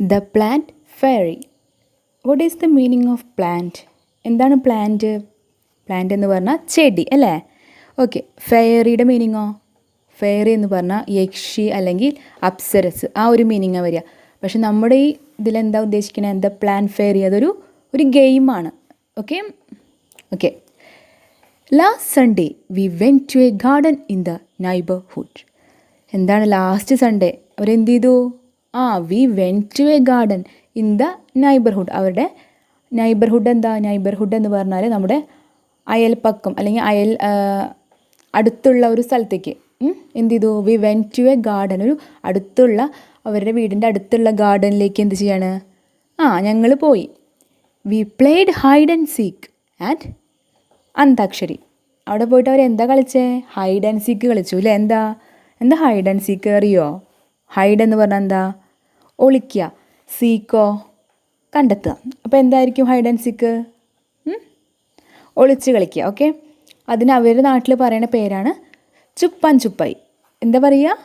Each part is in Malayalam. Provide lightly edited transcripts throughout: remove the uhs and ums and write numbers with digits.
The plant fairy. What is the meaning of plant? എന്താണ് പ്ലാന്റ്? പ്ലാന്റ് എന്ന് പറഞ്ഞാൽ ചെടി അല്ലേ? ഓക്കെ. ഫെയറിയുടെ മീനിങ്ങോ? ഫെയറി എന്ന് പറഞ്ഞാൽ യക്ഷി അല്ലെങ്കിൽ അപ്സരസ്, ആ ഒരു മീനിങ്ങാണ് വരിക. പക്ഷെ നമ്മുടെ ഈ ഇതിലെന്താ ഉദ്ദേശിക്കുന്നത്? ദ പ്ലാന്റ് ഫെയറി അതൊരു ഗെയിമാണ്. Okay okay. Last Sunday we went to a garden in the neighbourhood. എന്താണ് ലാസ്റ്റ് സൺഡേ അവരെന്ത് ചെയ്തു? We went to a garden in the neighbourhood. അവരുടെ നൈബർഹുഡ് എന്താ? നൈബർഹുഡ് എന്ന് പറഞ്ഞാൽ നമ്മുടെ അയൽപ്പക്കം അല്ലെങ്കിൽ അടുത്തുള്ള ഒരു സ്ഥലത്തേക്ക് എന്ത് ചെയ്തു? We went to a garden, ഒരു അടുത്തുള്ള അവരുടെ വീടിൻ്റെ അടുത്തുള്ള ഗാർഡനിലേക്ക് എന്ത് ചെയ്യാണ്? ഞങ്ങൾ പോയി. We played hide and seek and antakshari. അവിടെ പോയിട്ട് അവരെന്താ കളിച്ചേ? ഹൈഡ് ആൻഡ് സീക്ക് കളിച്ചു അല്ലേ? എന്താ ഹൈഡ് ആൻഡ് സീക്ക് അറിയോ? ഹൈഡ് എന്ന് പറഞ്ഞാൽ എന്താ? ഒളിക്കുക. സീക്കോ? കണ്ടെത്തുക. അപ്പോൾ എന്തായിരിക്കും ഹൈഡ് ആൻഡ് സീക്ക്? ഒളിച്ച് കളിക്കുക. ഓക്കെ. അതിന് അവരുടെ നാട്ടിൽ പറയുന്ന പേരാണ് ചുപ്പാൻ ചുപ്പായി. എന്താ പറയുക?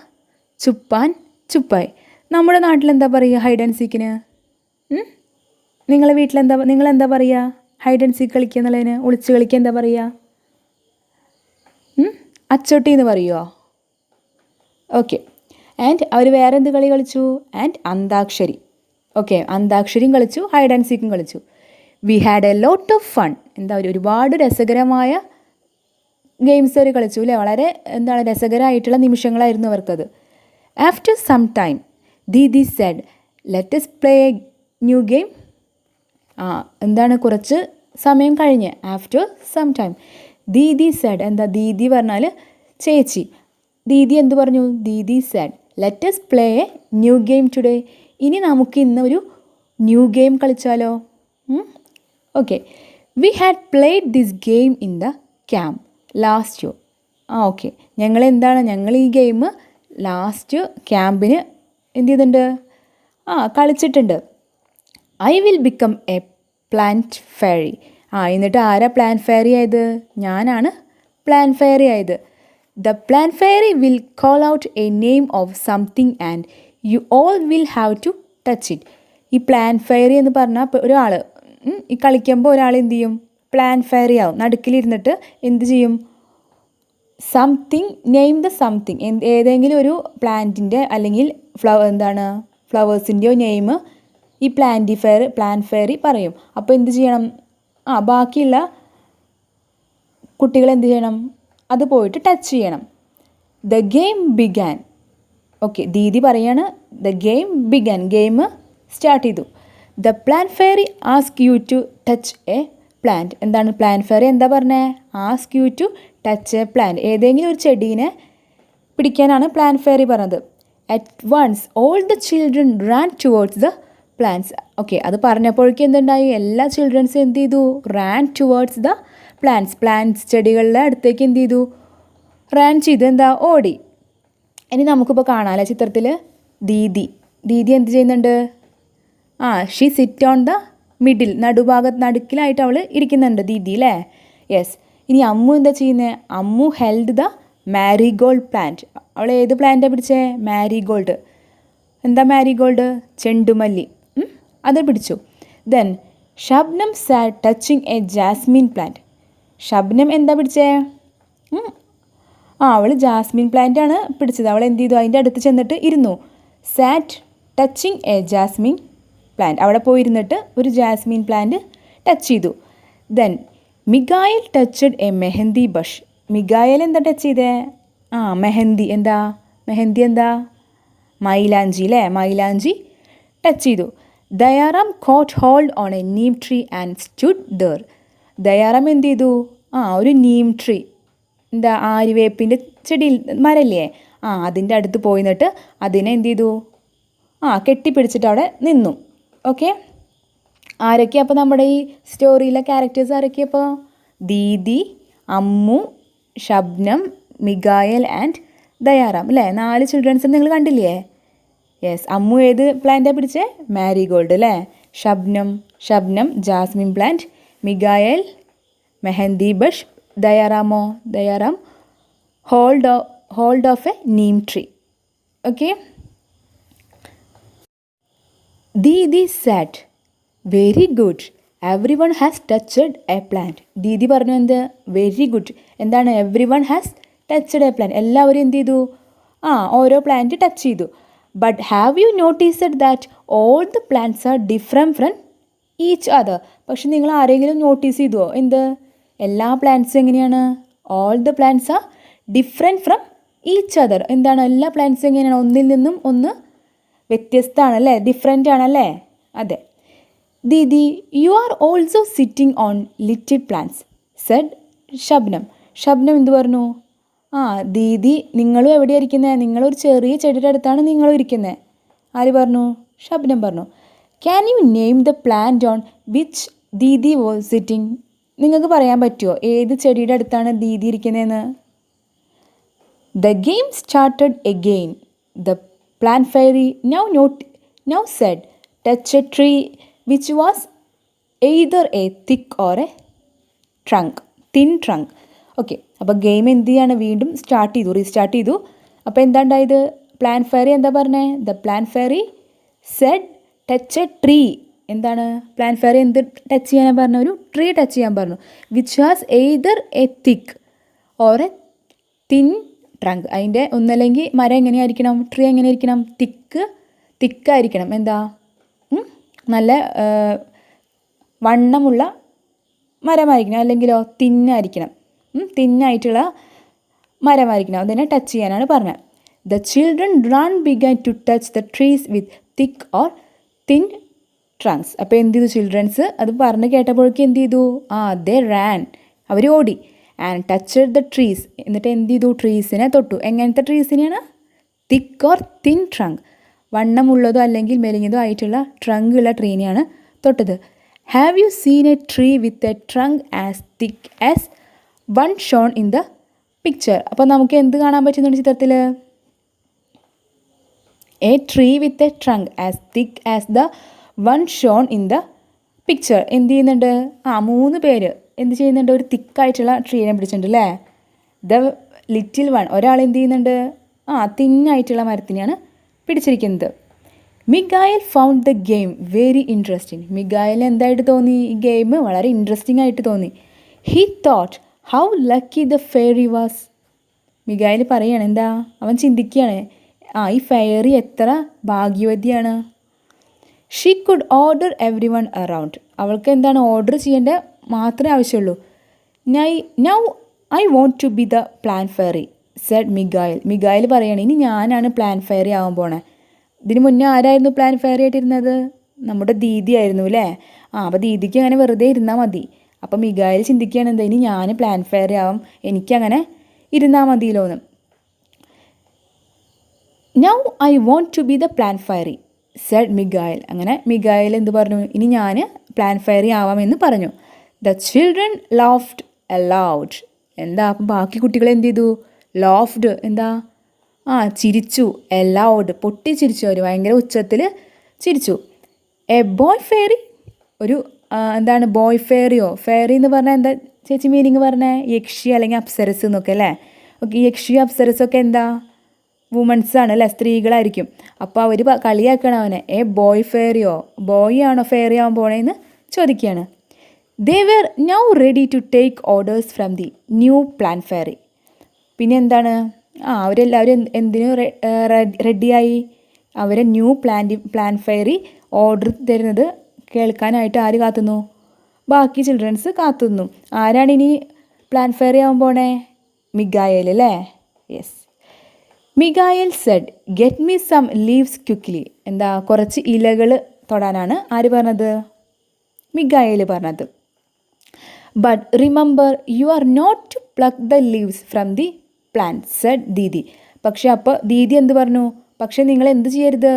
ചുപ്പാൻ ചുപ്പായി. നമ്മുടെ നാട്ടിൽ എന്താ പറയുക ഹൈഡ് ആൻഡ് സീക്കിന്? നിങ്ങളെ വീട്ടിലെന്താ, നിങ്ങളെന്താ പറയുക ഹൈഡ് ആൻഡ് സീക്ക് കളിക്കുക എന്നുള്ളതിന്? ഒളിച്ച് കളിക്കുക എന്താ പറയുക? അച്ചോട്ടി എന്ന് പറയുമോ? ഓക്കെ. ആൻഡ് അവർ വേറെ എന്ത് കളി കളിച്ചു? ആൻഡ് അന്താക്ഷരി. ഓക്കെ. അന്താക്ഷരിയും കളിച്ചു, ഹൈഡ് ആൻഡ് സീക്കും കളിച്ചു. We had a lot of fun. ഒരുപാട് രസകരമായ ഗെയിംസ് അവർ കളിച്ചു അല്ലേ? വളരെ രസകരമായിട്ടുള്ള നിമിഷങ്ങളായിരുന്നു അവർക്കത്. After some time didi said let's play a new game. കുറച്ച് സമയം കഴിഞ്ഞ്, after some time didi said. എന്താ ദീദി പറഞ്ഞാൽ ചേച്ചി. ദീദി എന്ത് പറഞ്ഞു? Didi said let's play a new game today. ഇനി നമുക്ക് ഇന്ന് ഒരു ന്യൂ ഗെയിം കളിച്ചാലോ? Okay. We had played this game in the camp last you. Okay. ഞങ്ങൾ ഈ ഗെയിം ലാസ്റ്റ് ക്യാമ്പിന് എന്ത് ചെയ്തിട്ടുണ്ട്? കളിച്ചിട്ടുണ്ട്. I will become a plant fairy. എന്നിട്ട് ആരാ പ്ലാന്റ് ഫെയറി ആയത്? ഞാനാണ് പ്ലാന്റ് ഫെയറി ആയത്. The plant fairy will call out a name of something and you all will have to touch it. ഈ പ്ലാന്റ് ഫെയറി എന്ന് പറഞ്ഞാൽ ഒരാൾ ഈ കളിക്കുമ്പോൾ ഒരാൾ എന്ത് ചെയ്യും? പ്ലാന്റ് ഫെയറി ആവും. നടുക്കിലിരുന്നിട്ട് എന്ത് ചെയ്യും? Something, name the something. ഏതെങ്കിലും ഒരു പ്ലാന്റിൻ്റെ അല്ലെങ്കിൽ ഫ്ലവേഴ്സിൻ്റെയോ നെയിം ഈ പ്ലാന്റ് ഫെയറി പറയും. അപ്പോൾ എന്ത് ചെയ്യണം? ബാക്കിയുള്ള കുട്ടികൾ എന്ത് ചെയ്യണം? അത് പോയിട്ട് ടച്ച് ചെയ്യണം. The game began. Okay. Didi പറയാണ് the game began. Game start ചെയ്തു. The plant fairy ask you to touch a plant. എന്താണ് പ്ലാന്റ് ഫെയറി എന്താ പറഞ്ഞത്? Ask you to touch a plant. ഏതെങ്കിലും ഒരു ചെടീനെ പിടിക്കാനാണ് പ്ലാന്റ് ഫെയറി പറഞ്ഞത്. At once all the children ran towards the plants. Okay. അത് പറഞ്ഞപ്പോഴേക്കും എന്തുണ്ടായി? എല്ലാ ചിൽഡ്രൻസും എന്ത് ചെയ്തു? Ran towards the plants. ചെടികളുടെ അടുത്തേക്ക് എന്ത് ചെയ്തു? റാൻ ചെയ്തു. ഓടി. ഇനി നമുക്കിപ്പോൾ കാണാമല്ലോ ചിത്രത്തിൽ ദീദി എന്ത് ചെയ്യുന്നുണ്ട്? She sit on the middle. നടുക്കിലായിട്ട് അവൾ ഇരിക്കുന്നുണ്ട് ദീദി അല്ലേ? യെസ്. ഇനി അമ്മു എന്താ ചെയ്യുന്നത്? Ammu held the marigold plant. അവൾ ഏത് പ്ലാന്റാണ് പിടിച്ചേ? മാരിഗോൾഡ്. എന്താ മാരിഗോൾഡ്? ചെണ്ടുമല്ലി. അത് പിടിച്ചു. Then Shabnam sat touching a jasmine plant. Shabnam എന്താ പിടിച്ചേ? അവൾ ജാസ്മിൻ പ്ലാന്റ് ആണ് പിടിച്ചത്. അവൾ എന്ത് ചെയ്തു? അതിൻ്റെ അടുത്ത് ചെന്നിട്ട് ഇരുന്നു. Sat touching a jasmine plant. അവിടെ പോയിരുന്നിട്ട് ഒരു ജാസ്മിൻ പ്ലാന്റ് ടച്ച് ചെയ്തു. ദെൻ മിഗായൽ ടച്ചഡ് എ മെഹന്തി ബഷ്. മിഗായൽ എന്താ ടച്ച് ചെയ്തേ? മെഹന്തി. മെഹന്തി എന്താ? മൈലാഞ്ചി അല്ലേ? മൈലാഞ്ചി ടച്ച് ചെയ്തു. Dayaram got hold on a Neem tree and stood there. Dayaram എന്ത് ചെയ്തു? ഒരു നീം ട്രീ, ആര്യവേപ്പിൻ്റെ ചെടിയിൽ മരല്ലേ? അതിൻ്റെ അടുത്ത് പോയി നിന്നിട്ട് അതിനെ എന്ത് ചെയ്തു? കെട്ടിപ്പിടിച്ചിട്ട് അവിടെ നിന്നു. ഓക്കെ. ആരൊക്കെയാണ് അപ്പോൾ നമ്മുടെ ഈ സ്റ്റോറിയിലെ ക്യാരക്ടേഴ്സ് ആരൊക്കെയാണ് അപ്പോൾ? ദീദി, അമ്മു, ഷബ്നം, മിഗായൽ ആൻഡ് ദയാറാം അല്ലേ? 4 ചിൽഡ്രൻസ് നിങ്ങൾ കണ്ടില്ലേ? യെസ്. അമ്മു ഏത് പ്ലാന്റാണ് പിടിച്ചേ? മാരിഗോൾഡ് അല്ലേ? Shabnam jasmine plant, Miguel mehndi bush, Dayaram hold of a Neem tree. Okay. Didi said very good everyone has touched a plant. Didi പറഞ്ഞു എന്ത്? Very good. എന്താണ്? Everyone has touched a plant. എല്ലാവരും എന്ത് ചെയ്തു? ഓരോ പ്ലാന്റ് ടച്ച് ചെയ്തു. But have you noticed that all the plants are different from each other. പക്ഷെ നിങ്ങൾ ആരെങ്കിലും നോട്ടീസ് ചെയ്തുവോ? എന്ത്? എല്ലാ പ്ലാന്റ്സും എങ്ങനെയാണ്? All the plants are different from each other. എന്താണ്? എല്ലാ പ്ലാന്റ്സും എങ്ങനെയാണ്? ഒന്നിൽ നിന്നും ഒന്ന് വ്യത്യസ്തമാണല്ലേ? ഡിഫറെൻ്റ് ആണല്ലേ? അതെ. Didi you are also sitting on little plants said Shabnam. Shabnam എന്ത് പറഞ്ഞു? ദീദി നിങ്ങളും എവിടെയാണ് ഇരിക്കുന്നത്? നിങ്ങളൊരു ചെറിയ ചെടിയുടെ അടുത്താണ് നിങ്ങളും ഇരിക്കുന്നത്. ആര് പറഞ്ഞു? ഷബ്നം പറഞ്ഞു. Can you name the plant on which Didi was sitting? നിങ്ങൾക്ക് പറയാൻ പറ്റുമോ ഏത് ചെടിയുടെ അടുത്താണ് ദീദി ഇരിക്കുന്നതെന്ന്? The game started again. The plant fairy now said touch a tree which was either a thick or a thin trunk. Okay, അപ്പോൾ ഗെയിം എന്ത് ചെയ്യാണ്? വീണ്ടും റീസ്റ്റാർട്ട് ചെയ്തു. അപ്പോൾ എന്താ ഉണ്ടായത്? പ്ലാന്റ് ഫെയറി എന്താ പറഞ്ഞത്? The plant fairy said touch a tree. എന്താണ്? പ്ലാന്റ് ഫെയറി എന്ത് ടച്ച് ചെയ്യാൻ പറഞ്ഞു? ഒരു ട്രീ ടച്ച് ചെയ്യാൻ പറഞ്ഞു. Which has either a thick or a thin trunk. അതിൻ്റെ ഒന്നല്ലെങ്കിൽ മരം എങ്ങനെയായിരിക്കണം? ട്രീ എങ്ങനെയായിരിക്കണം? തിക്കായിരിക്കണം. എന്താ? നല്ല വണ്ണമുള്ള മരമായിരിക്കണം. അല്ലെങ്കിലോ തിന്നായിരിക്കണം. തിന്നായിട്ടുള്ള മരമായിരിക്കണം. അതിനെ ടച്ച് ചെയ്യാനാണ് പറഞ്ഞത്. The children run began to touch the trees with thick or thin trunks. അപ്പോൾ എന്ത് ചെയ്തു ചിൽഡ്രൻസ്? അത് പറഞ്ഞ് കേട്ടപ്പോഴേക്കും എന്ത് ചെയ്തു? ദേ റാൻ. അവർ ഓടി. And touched the trees. എന്നിട്ട് എന്ത് ചെയ്തു? ട്രീസിനെ തൊട്ടു. എങ്ങനത്തെ ട്രീസിനെയാണ്? Thick or thin trunk. വണ്ണമുള്ളതോ അല്ലെങ്കിൽ മെലിഞ്ഞതോ ആയിട്ടുള്ള ട്രങ്ക് ഉള്ള ട്രീനെയാണ് തൊട്ടത്. Have you seen a tree with a trunk as thick as one shown in the picture. അപ്പോൾ നമുക്ക് എന്ത് കാണാൻ പറ്റുന്നുണ്ട് ചിത്രത്തിൽ? A tree with a trunk as thick as the one shown in the picture. എന്ത് ചെയ്യുന്നുണ്ട്? 3 പേര് എന്ത് ചെയ്യുന്നുണ്ട്? ഒരു തിക്കായിട്ടുള്ള ട്രീനെ പിടിച്ചിട്ടുണ്ട് അല്ലേ? ദ ലിറ്റിൽ വൺ, ഒരാൾ എന്ത് ചെയ്യുന്നുണ്ട്? തിന്നായിട്ടുള്ള മരത്തിനെയാണ് പിടിച്ചിരിക്കുന്നത്. Miguel found the game very interesting. Miguel എന്തായിട്ട് തോന്നി? ഈ ഗെയിം വളരെ ഇൻട്രസ്റ്റിംഗ് ആയിട്ട് തോന്നി. He thought how lucky the fairy was. Miguel പറയാണ് എന്താ? അവൻ ചിന്തിക്കുകയാണ്, ഈ ഫെയറി എത്ര ഭാഗ്യവതിയാണ്. She could order everyone around. അവൾക്ക് എന്താണ്? ഓർഡർ ചെയ്യേണ്ട മാത്രമേ ആവശ്യമുള്ളൂ. Now I want to be the plan fairy said Miguel. Miguel പറയാണ്, ഇനി ഞാനാണ് പ്ലാൻ ഫെയറി ആവാൻ പോണേ. ഇതിന് മുന്നേ ആരായിരുന്നു പ്ലാൻ ഫെയറി ആയിട്ടിരുന്നത്? നമ്മുടെ ദീദി ആയിരുന്നു അല്ലേ? അപ്പോൾ ദീദിക്ക് അങ്ങനെ വെറുതെ ഇരുന്നാൽ മതി. അപ്പോൾ മിഗായൽ ചിന്തിക്കുകയാണ് എന്താ? ഇനി ഞാൻ പ്ലാൻ ഫെയറി ആവാം, എനിക്കങ്ങനെ ഇരുന്നാൽ മതിയല്ലോ എന്ന്. Now I want to be the plan fairy said Miguel. അങ്ങനെ മിഗായൽ എന്ത് പറഞ്ഞു? ഇനി ഞാൻ പ്ലാൻ ഫെയറി ആവാമെന്ന് പറഞ്ഞു. The children laughed aloud. എന്താ? അപ്പം ബാക്കി കുട്ടികൾ എന്ത് ചെയ്തു? ലാഫ്ഡ് എന്താ? ചിരിച്ചു. അലൗഡ് പൊട്ടിച്ചിരിച്ചു. അവർ ഭയങ്കര ഉച്ചത്തിൽ ചിരിച്ചു. എ ബോയ് ഫെയറി, ഒരു എന്താണ് ബോയ് ഫെയറിയോ? ഫെയറി എന്ന് പറഞ്ഞാൽ എന്താ ചേച്ചി മീനിങ് പറഞ്ഞാൽ? യക്ഷി അല്ലെങ്കിൽ അപ്സരസ് എന്നൊക്കെ അല്ലേ? ഓക്കെ, യക്ഷി അപ്സരസൊക്കെ എന്താ? വുമൻസ് ആണ് അല്ലേ? സ്ത്രീകളായിരിക്കും. അപ്പോൾ അവർ കളിയാക്കണം അവനെ. എ ബോയ് ഫെയറിയോ? ബോയ് ആണോ ഫെയറി ആവാൻ പോണേന്ന് ചോദിക്കുകയാണ്. They were now ready to take orders from the new plant fairy. പിന്നെ എന്താണ്? അവരെല്ലാവരും എന്തിനു റെഡിയായി? അവരെ ന്യൂ പ്ലാൻ ഫെയറി ഓർഡർ തരുന്നത് കേൾക്കാനായിട്ട് ആര് കാത്തുന്നു? ബാക്കി ചിൽഡ്രൻസ് കാത്തുന്നു. ആരാണ് ഇനി പ്ലാൻ ഫെയറി ആവാൻ പോണേ? മിഗായൽ അല്ലേ? Yes. Miguel said get me some leaves quickly. എന്താ? കുറച്ച് ഇലകൾ തൊടാനാണ് ആര് പറഞ്ഞത്? മിഗായൽ പറഞ്ഞത്. But remember you are not to pluck the leaves from the plant said Didi. പക്ഷെ അപ്പോൾ ദീദി എന്ത് പറഞ്ഞു? പക്ഷെ നിങ്ങൾ എന്ത് ചെയ്യരുത്?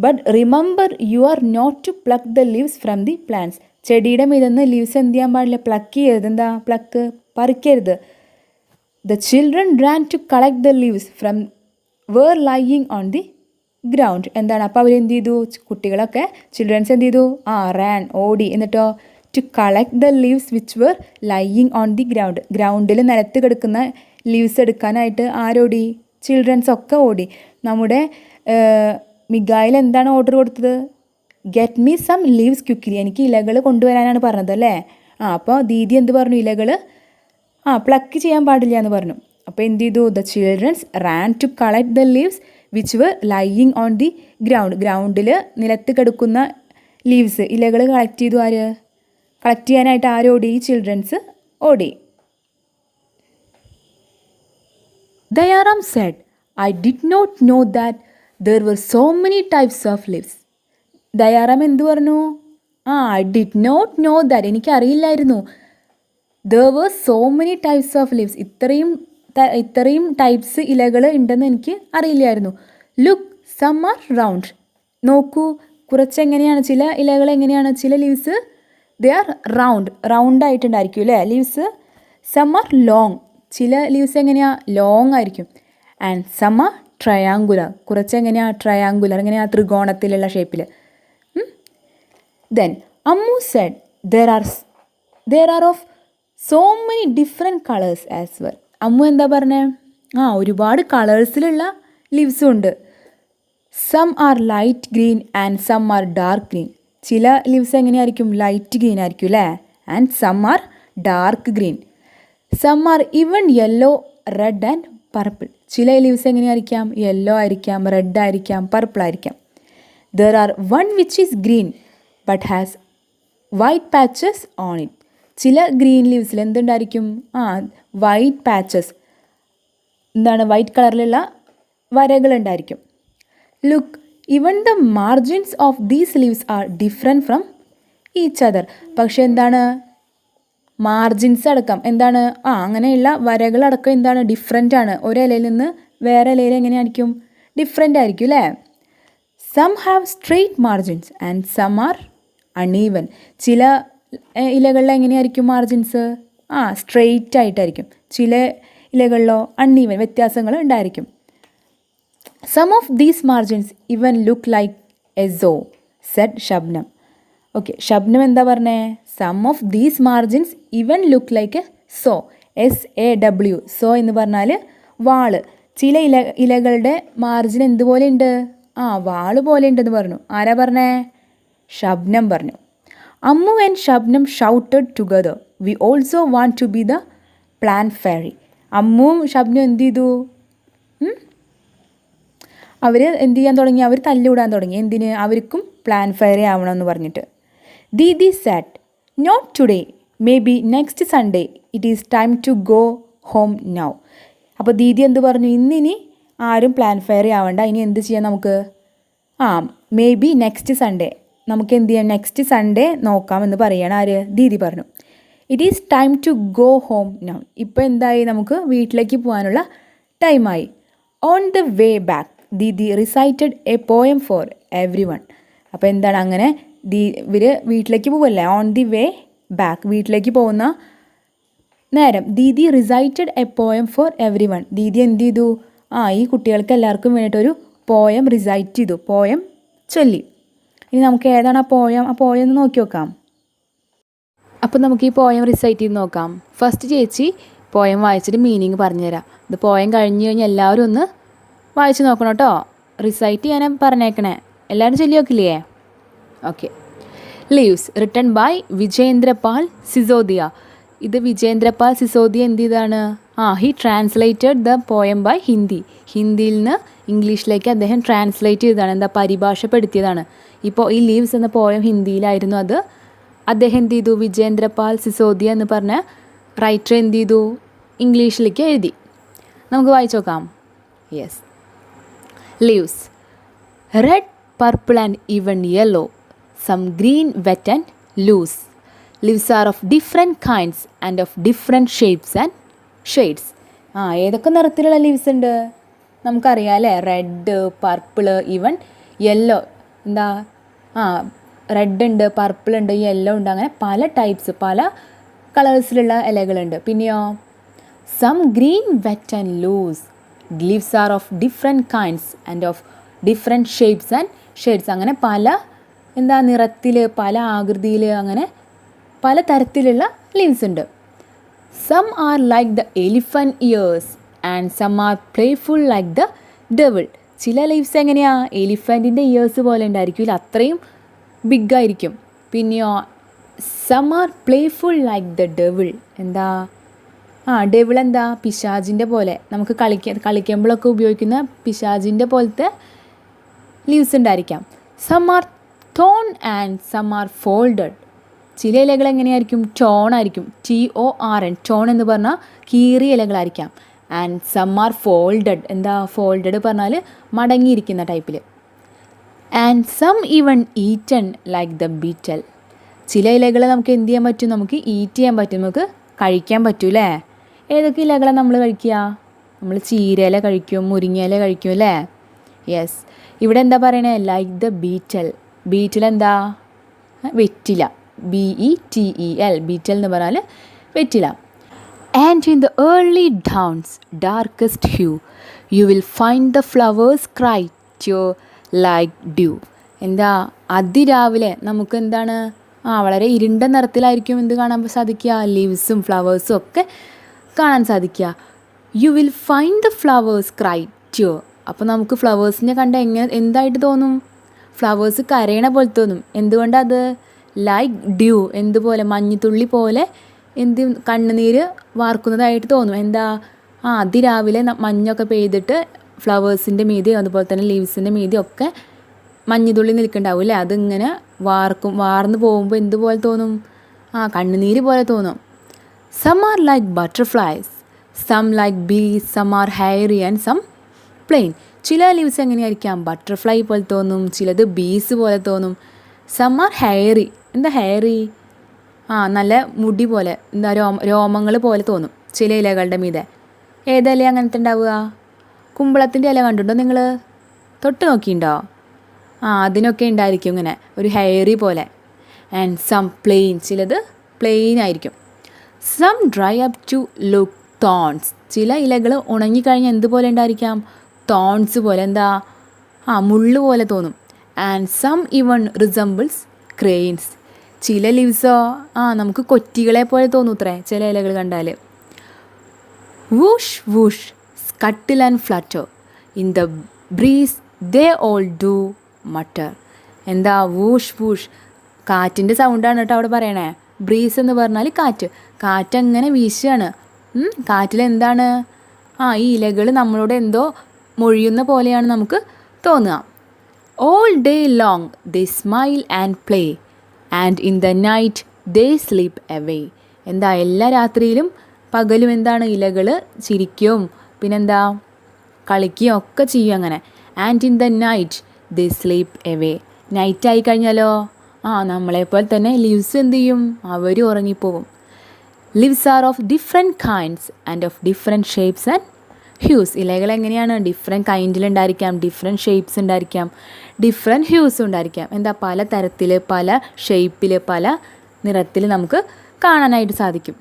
But remember you are not to pluck the leaves from the plants. ചെടിയുടെ മീതെന്ന് ലീവ്സ് എന്ത് ചെയ്യാൻ പാടില്ല? പ്ലക്ക് ചെയ്യരുത്. എന്താ? പറിക്കരുത്. The children ran to collect the leaves from were lying on the ground. എന്താണ്? അപ്പോൾ അവരെന്ത് ചെയ്തു? കുട്ടികളൊക്കെ ചിൽഡ്രൻസ് എന്ത് ചെയ്തു? റാൻ ഓടി. എന്നിട്ടോ to collect the leaves which were lying on the ground. ഗ്രൗണ്ടിൽ നിലത്ത് കിടക്കുന്ന ലീവ്സ് എടുക്കാനായിട്ട് ആരോടി? ചിൽഡ്രൻസ് ഒക്കെ ഓടി. നമ്മുടെ മിഗായിൽ എന്താണ് ഓർഡർ കൊടുത്തത്? Get me some leaves quickly, എനിക്ക് ഇലകൾ കൊണ്ടുവരാനാണ് പറഞ്ഞത് അല്ലേ? അപ്പോൾ ദീദി എന്ത് പറഞ്ഞു? ഇലകൾ പ്ലക്ക് ചെയ്യാൻ പാടില്ല എന്ന് പറഞ്ഞു. അപ്പോൾ എന്ത് ചെയ്തു? The childrens ran to collect the leaves which were lying on the ഗ്രൗണ്ടിൽ നിലത്ത് കിടക്കുന്ന ലീവ്സ്, ഇലകൾ കളക്ട് ചെയ്തു. കളക്ട് ചെയ്യാനായിട്ട് ആരോടി? ഈ ചിൽഡ്രൻസ് ഓടി. Dayaram said, I did not know that there were so many types of leaves. Dayaram എന്തു പറഞ്ഞു? I did not know that, എനിക്കറിയില്ലായിരുന്നു. There were so many types of leaves, ഇത്രയും ടൈപ്സ് ഇലകൾ ഉണ്ടെന്ന് എനിക്ക് അറിയില്ലായിരുന്നു. ലുക്ക്, സം ആർ റൗണ്ട്, നോക്കൂ കുറച്ചെങ്ങനെയാണ്, ചില ഇലകൾ എങ്ങനെയാണ്, ചില ലീവ്സ് ദേ ആർ റൗണ്ട് ആയിട്ടുണ്ടായിരിക്കും അല്ലേ ലീവ്സ്. സം ആർ ലോങ്, ചില ലീവ്സ് എങ്ങനെയാണ്? ലോങ് ആയിരിക്കും. ആൻഡ് സം ആർ ട്രയാങ്കുലർ, കുറച്ചെങ്ങനെയാണ്? ട്രയാങ്കുലർ, എങ്ങനെയാണ്? ത്രികോണത്തിലുള്ള ഷേപ്പിൽ. Then Ammu said there are of so many different colors as well. Ammu എന്താ പറഞ്ഞേ? ഒരുപാട് കളേഴ്സിലുള്ള ലീവ്സും ഉണ്ട്. Some are light green and some are dark green, ചില ലീവ്സ് എങ്ങനെയായിരിക്കും? ലൈറ്റ് ഗ്രീൻ ആയിരിക്കും അല്ലേ? And some are dark green. Some R even yellow, red and purple, ചില ലീവ്സ് എങ്ങനെയായിരിക്കാം? യെല്ലോ ആയിരിക്കാം, റെഡ് ആയിരിക്കാം, പർപ്പിൾ ആയിരിക്കാം. There are one which is green but has white patches on it, ചില ഗ്രീൻ ലീവ്സിൽ എന്തുണ്ടായിരിക്കും? വൈറ്റ് പാച്ചസ്, എന്താണ്? വൈറ്റ് കളറിലുള്ള വരകളുണ്ടായിരിക്കും. Look, even the margins of these leaves are different from each other. പക്ഷെ എന്താണ്? മാർജിൻസ് അടക്കം എന്താണ്? അങ്ങനെയുള്ള വരകളടക്കം എന്താണ്? ഡിഫറെൻ്റ് ആണ്. ഒരു ഇലയിൽ നിന്ന് വേറെ ഇലയിൽ എങ്ങനെയായിരിക്കും? ഡിഫറെൻ്റ് ആയിരിക്കും അല്ലേ? Some have straight margins and some are uneven, ചില ഇലകളിൽ എങ്ങനെയായിരിക്കും മാർജിൻസ്? സ്ട്രെയിറ്റ് ആയിട്ടായിരിക്കും. ചില ഇലകളിലോ അൺഈവൻ, വ്യത്യാസങ്ങൾ ഉണ്ടായിരിക്കും. Some of these margins even look like a saw said Shabnam. Okay, Shabnam എന്താ പറഞ്ഞേ? Some of these margins even look like a saw, SAW, saw എന്ന് പറഞ്ഞാൽ വാള്. ചില ഇലകളുടെ മാർജിൻ എന്തുപോലെ ഉണ്ട്? വാള് പോലെ ഉണ്ടെന്ന് പറഞ്ഞു. ആരാ പറഞ്ഞേ? ഷബ്നം പറഞ്ഞു. Ammu and Shabnam shouted together, we also want to be the plan fairy. അമ്മുവും ഷബ്നും എന്ത് ചെയ്തു? അവർ എന്ത് ചെയ്യാൻ തുടങ്ങി? അവർ തല്ലുകൂടാൻ തുടങ്ങി. എന്തിന്? അവർക്കും പ്ലാൻ ഫെയറി ആവണമെന്ന് പറഞ്ഞിട്ട്. Didi said, not today, maybe next Sunday, it is time to go home now. അപ്പോൾ ദീദി എന്ത് പറഞ്ഞു? ഇന്നിനി ആരും പ്ലാൻ ഫെയറി ആവണ്ട, ഇനി എന്ത് ചെയ്യാം നമുക്ക്? മേ ബി നെക്സ്റ്റ് സൺഡേ, നമുക്ക് എന്ത് ചെയ്യാം? നെക്സ്റ്റ് സൺഡേ നോക്കാമെന്ന് പറയുകയാണ്. ആര്? ദീദി പറഞ്ഞു. It is time to go home now, ഇപ്പോൾ എന്തായി? നമുക്ക് വീട്ടിലേക്ക് പോകാനുള്ള ടൈമായി. On the way back Didi recited a poem for everyone. അപ്പോൾ എന്താണ്? അങ്ങനെ ഇവർ വീട്ടിലേക്ക് പോവല്ലേ? ഓൺ ദി വേ ബാക്ക്, വീട്ടിലേക്ക് പോകുന്ന നേരം Didi recited a poem for every one. Didi എന്ത് ചെയ്തു? ഈ കുട്ടികൾക്ക് എല്ലാവർക്കും വേണ്ടിയിട്ടൊരു പോയം റിസൈറ്റ് ചെയ്തു, പോയം ചൊല്ലി. ഇനി നമുക്ക് ഏതാണ് ആ പോയം ഒന്ന് നോക്കി നോക്കാം. അപ്പോൾ നമുക്ക് ഈ പോയം റിസൈറ്റ് ചെയ്ത് നോക്കാം. ഫസ്റ്റ് ചേച്ചി പോയം വായിച്ചിട്ട് മീനിങ് പറഞ്ഞുതരാം. ഇത് പോയം കഴിഞ്ഞ് കഴിഞ്ഞാൽ എല്ലാവരും ഒന്ന് വായിച്ച് നോക്കണം കേട്ടോ. റിസൈറ്റ് ചെയ്യാൻ പറഞ്ഞേക്കണേ. എല്ലാവരും ചൊല്ലി നോക്കില്ലേ? Okay. Leaves written by Vijendrapal Sisodia. ഇത് വിജേന്ദ്രപാൽ സിസോദിയ എന്ത് ചെയ്താണ്? He translated the poem by ഹിന്ദിയിൽ നിന്ന് ഇംഗ്ലീഷിലേക്ക് അദ്ദേഹം ട്രാൻസ്ലേറ്റ് ചെയ്തതാണ്. പരിഭാഷപ്പെടുത്തിയതാണ്. ഇപ്പോൾ ഈ ലീവ്സ് എന്ന പോയം ഹിന്ദിയിലായിരുന്നു. അത് അദ്ദേഹം എന്ത് ചെയ്തു? വിജേന്ദ്രപാൽ സിസോദിയ എന്ന് പറഞ്ഞ റൈറ്റർ എന്ത് ചെയ്തു? ഇംഗ്ലീഷിലേക്ക് എഴുതി. നമുക്ക് വായിച്ചു നോക്കാം. Yes. Leaves red, purple and even yellow, some green, wet and loose. Leaves are of different kinds and of different shapes and shades. ഏതൊക്കെ നിറത്തിലുള്ള ലീവ്സ് ഉണ്ട്? നമുക്കറിയാം അല്ലേ? Red, purple, even yellow. എന്താ? റെഡ് ഉണ്ട്, പർപ്പിൾ ഉണ്ട്, യെല്ലോ ഉണ്ട്. അങ്ങനെ പല ടൈപ്സ്, പല കളേഴ്സിലുള്ള ഇലകളുണ്ട്. പിന്നെയോ some green, wet and loose. Leaves are of different kinds and of different shapes and shades. അങ്ങനെ പല നിറത്തിൽ, പല ആകൃതിയിൽ, അങ്ങനെ പല തരത്തിലുള്ള ലീവ്സ് ഉണ്ട്. Some are like the elephant ears and some are playful like the devil. ചില ലീവ്സ് എങ്ങനെയാ എലിഫൻറ്റിൻ്റെ ഇയേഴ്സ് പോലെ ഉണ്ടായിരിക്കില്ല, അത്രയും ബിഗായിരിക്കും. പിന്നെയോ some are playful like the devil. എന്താ ഡെവിൾ എന്താ പിശാചിൻ്റെ പോലെ, നമുക്ക് കളിക്കുമ്പോഴൊക്കെ ഉപയോഗിക്കുന്ന പിശാചിൻ്റെ പോലത്തെ ലീവ്സ് ഉണ്ടായിരിക്കാം. Some are torn and some are folded. ചില ഇലകൾ എങ്ങനെയായിരിക്കും ടോൺ ആയിരിക്കും, TORN, ടോൺ എന്ന് പറഞ്ഞാൽ കീറിയ ഇലകളായിരിക്കാം. And some are folded. എന്താ ഫോൾഡഡ് പറഞ്ഞാൽ മടങ്ങിയിരിക്കുന്ന ടൈപ്പിൽ. And some even eaten like the beetle. ചില ഇലകൾ നമുക്ക് എന്ത് ചെയ്യാൻ പറ്റും, നമുക്ക് ഈറ്റ് ചെയ്യാൻ പറ്റും, നമുക്ക് കഴിക്കാൻ പറ്റും അല്ലേ. ഏതൊക്കെ ഇലകളാണ് നമ്മൾ കഴിക്കുക? നമ്മൾ ചീരയില കഴിക്കും, മുരിങ്ങയില കഴിക്കും അല്ലേ. യെസ്, ഇവിടെ എന്താ പറയണേ, ലൈക്ക് ദ ബീറ്റൽ. ബീറ്റൽ എന്താ വെറ്റില, BETEL, ബീറ്റൽ എന്ന് പറഞ്ഞാൽ വെറ്റില. And in the early dawn's darkest hue you will find the flowers cry too like dew. എന്താ അതിരാവിലെ നമുക്ക് എന്താണ് വളരെ ഇരുണ്ട നിറത്തിലായിരിക്കും എന്ത് കാണാൻ സാധിക്കുക, ലീവ്സും ഫ്ലവേഴ്സും ഒക്കെ കാണാൻ സാധിക്കുക. You will find the flowers cry too. അപ്പോൾ നമുക്ക് ഫ്ലവേഴ്സിനെ കണ്ട എന്തായിട്ട് തോന്നും? ഫ്ലവേഴ്സ് കരയണ പോലെ തോന്നും. എന്തുകൊണ്ടത്? ലൈക്ക് ഡ്യൂ, എന്തുപോലെ മഞ്ഞുതുള്ളി പോലെ കണ്ണുനീര് വാർക്കുന്നതായിട്ട് തോന്നും. എന്താ അതിരാവിലെ മഞ്ഞൊക്കെ പെയ്തിട്ട് ഫ്ലവേഴ്സിൻ്റെ മീതെയും അതുപോലെ തന്നെ ലീവ്സിൻ്റെ മീതെയും ഒക്കെ മഞ്ഞുതുള്ളി നിൽക്കുന്നുണ്ടാവും അല്ലേ. അതിങ്ങനെ വാർന്ന് പോകുമ്പോൾ എന്തുപോലെ തോന്നും? കണ്ണുനീര് പോലെ തോന്നും. Some are like butterflies, some like bees, some are hairy and some plain. ചില ലീവ്സ് എങ്ങനെയായിരിക്കാം ബട്ടർഫ്ലൈ പോലെ തോന്നും, ചിലത് ബീസ് പോലെ തോന്നും. Some are hairy. എന്താ ഹെയറി? നല്ല മുടി പോലെ, എന്താ രോമങ്ങൾ പോലെ തോന്നും ചില ഇലകളുടെ മീതെ. ഏതില അങ്ങനത്തെ ഉണ്ടാവുക? കുമ്പളത്തിൻ്റെ ഇല കണ്ടിട്ടുണ്ടോ നിങ്ങൾ? തൊട്ട് നോക്കിയിട്ടുണ്ടോ? അതിനൊക്കെ ഉണ്ടായിരിക്കും ഇങ്ങനെ ഒരു ഹെയറി പോലെ. ആൻഡ് സം പ്ലെയിൻ, ചിലത് പ്ലെയിൻ ആയിരിക്കും. Some dry up to look thorns. ചില ഇലകൾ ഉണങ്ങിക്കഴിഞ്ഞാൽ എന്തുപോലെ ഉണ്ടായിരിക്കാം? തോൺസ് പോലെ, എന്താ മുള്ളു പോലെ തോന്നും. And some even resembles cranes. ചില ലീവ്സോ നമുക്ക് കൊറ്റികളെ പോലെ തോന്നൂത്രേ ചില ഇലകൾ കണ്ടാൽ. Whoosh whoosh scuttle and flutter in the breeze they all do mutter. എന്താ വൂഷ് വൂഷ്, കാറ്റിൻ്റെ സൗണ്ടാണ് കേട്ടോ അവിടെ പറയണേ. ബ്രീസ് എന്ന് പറഞ്ഞാൽ കാറ്റങ്ങനെ വീശുകയാണ്. കാറ്റിലെന്താണ് ഈ ഇലകൾ നമ്മളോട് എന്തോ മൊഴിയുന്ന പോലെയാണ് നമുക്ക് തോന്നുക. All day long they smile and play and in the night they sleep away. എന്താ എല്ലാ രാത്രിയിലും പകലും എന്താണ് ഇലകൾ ചിരിക്കും, പിന്നെന്താ കളിക്കുകയും ഒക്കെ ചെയ്യും അങ്ങനെ. And in the night they sleep away. നൈറ്റായി കഴിഞ്ഞാലോ നമ്മളെപ്പോലെ തന്നെ ലീവ്സ് എന്ത് ചെയ്യും? അവർ ഉറങ്ങിപ്പോകും. Leaves are of different kinds and of different shapes and hues. ഇലകൾ എങ്ങനെയാണ്? ഡിഫറെൻറ്റ് കൈൻഡിലുണ്ടായിരിക്കാം, ഡിഫറെൻറ്റ് ഷേപ്സ് ഉണ്ടായിരിക്കാം, ഡിഫറെൻറ്റ് ഹ്യൂസ് ഉണ്ടായിരിക്കാം. എന്താ പല തരത്തിൽ, പല ഷേപ്പിൽ, പല നിറത്തിൽ നമുക്ക് കാണാനായിട്ട് സാധിക്കും.